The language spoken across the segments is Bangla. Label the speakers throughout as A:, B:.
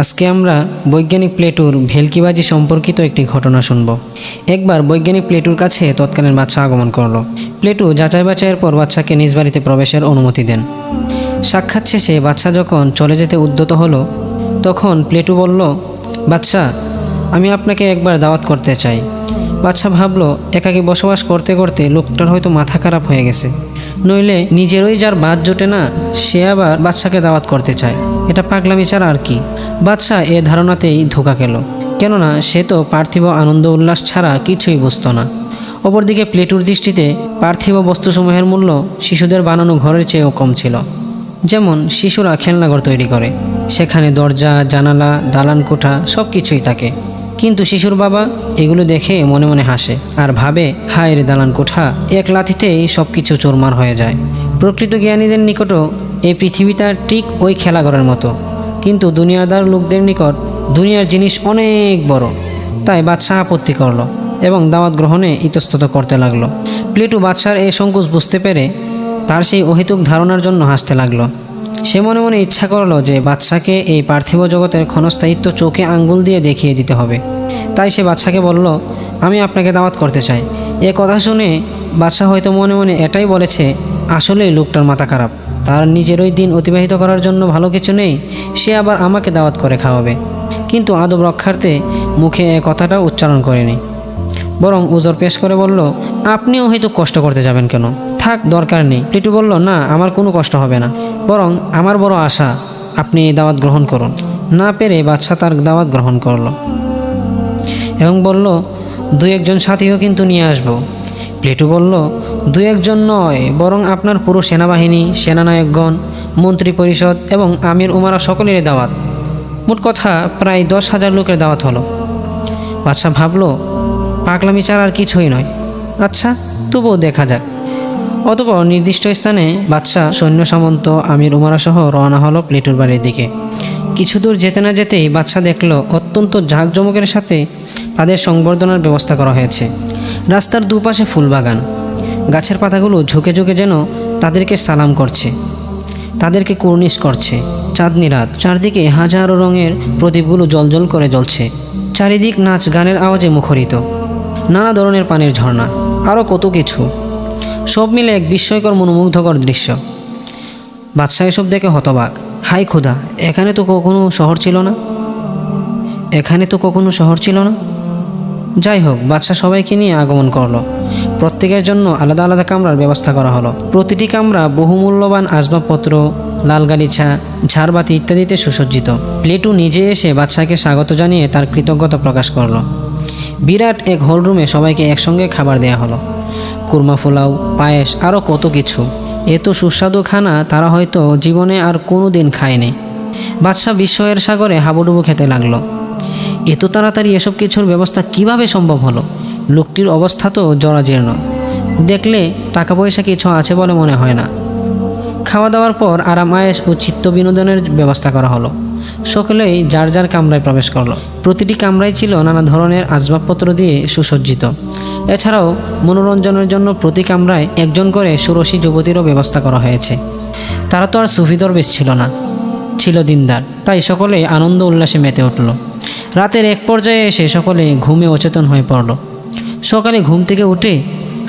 A: আজকে আমরা বৈজ্ঞানিক প্লেটোর ভেলকিবাজি সম্পর্কিত একটি ঘটনা শুনব। একবার বৈজ্ঞানিক প্লেটোর কাছে তৎকালীন বাদশা আগমন করল। প্লেটো যাচাই বাছাইয়ের পর বাদশাকে নিজ বাড়িতে প্রবেশের অনুমতি দেন। সাক্ষাৎ শেষে বাদশা যখন চলে যেতে উদ্যত হলো, তখন প্লেটো বলল, বাদশা, আমি আপনাকে একবার দাওয়াত করতে চাই। বাদশা ভাবল, একাকী বসবাস করতে করতে লোকটার হয়তো মাথা খারাপ হয়ে গেছে, নইলে নিজেরই যার বাদ জোটে না, সে আবার বাদশাকে দাওয়াত করতে চায়। এটা পাগলামি ছাড়া আর কি। বাদশা এ ধারণাতেই ধোঁকা খেল, কেননা সে তো পার্থিব আনন্দ উল্লাস ছাড়া কিছুই বুঝত না। অপরদিকে প্লেটোর দৃষ্টিতে পার্থিব বস্তুসমূহের মূল্য শিশুদের বানানো ঘরের চেয়েও কম ছিল। যেমন শিশুরা খেলনাঘর তৈরি করে, সেখানে দরজা, জানালা, দালান কোঠা সব কিছুই থাকে, কিন্তু শিশুর বাবা এগুলো দেখে মনে মনে হাসে আর ভাবে, হায় রে দালান কোঠা, এক লাথিতেই সব কিছু চোরমার হয়ে যায়। প্রকৃত জ্ঞানীদের নিকটও এই পৃথিবীটা ঠিক ওই খেলাঘরের মতো, কিন্তু দুনিয়াদার লোকদের নিকট দুনিয়ার জিনিস অনেক বড়। তাই বাদশাহ আপত্তি করল এবং দাওয়াত গ্রহণে ইতস্তত করতে লাগলো। প্লেটো বাদশার এই সংকোচ বুঝতে পেরে তার সেই অহেতুক ধারণার জন্য হাসতে লাগলো। সে মনে মনে ইচ্ছা করলো যে বাদশাকে এই পার্থিব জগতের ক্ষণস্থায়িত্ব চোখে আঙ্গুল দিয়ে দেখিয়ে দিতে হবে। তাই সে বাদশাকে বলল, আমি আপনাকে দাওয়াত করতে চাই। এ কথা শুনে বাদশাহ হয়তো মনে মনে এটাই বলেছে, আসলেই লোকটার মাথা খারাপ, তার নিজেরই দিন অতিবাহিত করার জন্য ভালো কিছু নেই, সে আবার আমাকে দাওয়াত করে খাওয়াবে। কিন্তু আদব রক্ষার্থে মুখে এ কথাটা উচ্চারণ করেনি, বরং উজর পেশ করে বলল, আপনিও হয়তো কষ্ট করতে যাবেন কেন, থাক, দরকার নেই। প্লেটো বলল, না, আমার কোনো কষ্ট হবে না, বরং আমার বড় আশা, আপনি এই দাওয়াত গ্রহণ করুন। না পেরে বাদশা তার দাওয়াত গ্রহণ করল এবং বলল, দুই একজন সাথীও কিন্তু নিয়ে আসবো। প্লেটো বলল, দুই একজন নয়, বরং আপনার পুরো সেনাবাহিনী, সেনানায়কগণ, মন্ত্রী পরিষদ এবং আমির উমারা সকলেরই দাওয়াত। মোট কথা প্রায় 10,000 লোকের দাওয়াত হলো। বাদশা ভাবল, পাগলামি ছাড়া আর কিছুই নয়। আচ্ছা, তবুও দেখা যাক। অতঃপর নির্দিষ্ট স্থানে বাদশা সৈন্য সামন্ত, আমির উমারা সহ রওনা হলো প্লেটোর বাড়ির দিকে। কিছু দূর যেতে না যেতেই বাদশা দেখল অত্যন্ত জাঁকজমকের সাথে তাদের সংবর্ধনার ব্যবস্থা করা হয়েছে। রাস্তার দুপাশে ফুলবাগান, গাছের পাতাগুলো ঝুঁকে ঝুঁকে যেন তাদেরকে সালাম করছে, তাদেরকে কুর্নিশ করছে। চাঁদনি রাত, চারদিকে হাজারো রঙের প্রদীপগুলো জ্বলজ্বল করে জ্বলছে। চারিদিক নাচ গানের আওয়াজে মুখরিত, নানা ধরনের পানির ঝর্ণা, আরও কত কিছু, সব মিলে এক বিস্ময়কর মনোমুগ্ধকর দৃশ্য। বাদশা এসব দেখে হতবাক। হাই খোদা, এখানে তো কখনো শহর ছিল না, এখানে তো কখনো শহর ছিল না। যাই হোক, বাদশা সবাইকে নিয়ে আগমন করলো। প্রত্যেকের জন্য আলাদা আলাদা কামরার ব্যবস্থা করা হলো। প্রতিটি কামরা বহুমূল্যবান আসবাবপত্র, লাল গালিছা, ঝাড়বাতি ইত্যাদিতে সুসজ্জিত। প্লেটো নিজে এসে বাদশাকে স্বাগত জানিয়ে তার কৃতজ্ঞতা প্রকাশ করলো। বিরাট এক হলরুমে সবাইকে একসঙ্গে খাবার দেয়া হলো। কুরমা পোলাও, পায়েস, আরও কত কিছু। এত সুস্বাদু খানা তারা হয়তো জীবনে আর কোনো দিন খায়নি। বাদশা বিস্ময়ের সাগরে হাবুডুবু খেতে লাগলো। এত তাড়াতাড়ি এসব কিছুর ব্যবস্থা কিভাবে সম্ভব হলো? লোকটির অবস্থা তো জরাজীর্ণ, দেখলে টাকা পয়সা কিছু আছে বলে মনে হয় না। খাওয়া দাওয়ার পর আরাম আয়েশ ও চিত্ত বিনোদনের ব্যবস্থা করা হলো। সকলেই যার যার কামরায় প্রবেশ করলো। প্রতিটি কামরায় ছিল নানা ধরনের আসবাবপত্র দিয়ে সুসজ্জিত। এছাড়াও মনোরঞ্জনের জন্য প্রতি কামরায় একজন করে ষোড়শী যুবতীরও ব্যবস্থা করা হয়েছে। তারা তো আর সুফি দরবেশ ছিল না, ছিল দিনদার। তাই সকলেই আনন্দ উল্লাসে মেতে উঠল। রাতের এক পর্যায়ে এসে সকলে ঘুমে অচেতন হয়ে পড়ল। সকালে ঘুম থেকে উঠে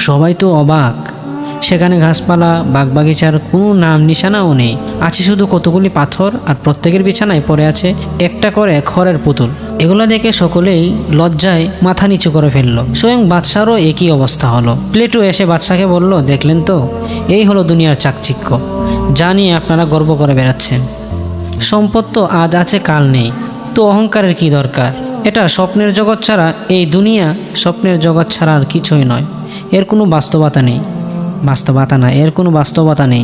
A: সবাই তো অবাক। সেখানে গাছপালা, বাগবাগিচার কোনো নাম নিশানাও নেই। আছে শুধু কতগুলি পাথর, আর প্রত্যেকের বিছানায় পড়ে আছে একটা করে খড়ের পুতুল। এগুলো দেখে সকলেই লজ্জায় মাথা নিচু করে ফেলল। স্বয়ং বাদশারও একই অবস্থা হলো। প্লেটো এসে বাদশাকে বলল, দেখলেন তো, এই হলো দুনিয়ার চাকচিক্য, যা নিয়ে আপনারা গর্ব করে বেড়াচ্ছেন। সম্পদ তো আজ আছে, কাল নেই, তো অহংকারের কি দরকার? এটা স্বপ্নের জগৎ ছাড়া, এই দুনিয়া স্বপ্নের জগৎ ছাড়া আর কিছুই নয়। এর কোনো বাস্তবতা নেই, এর কোনো বাস্তবতা নেই।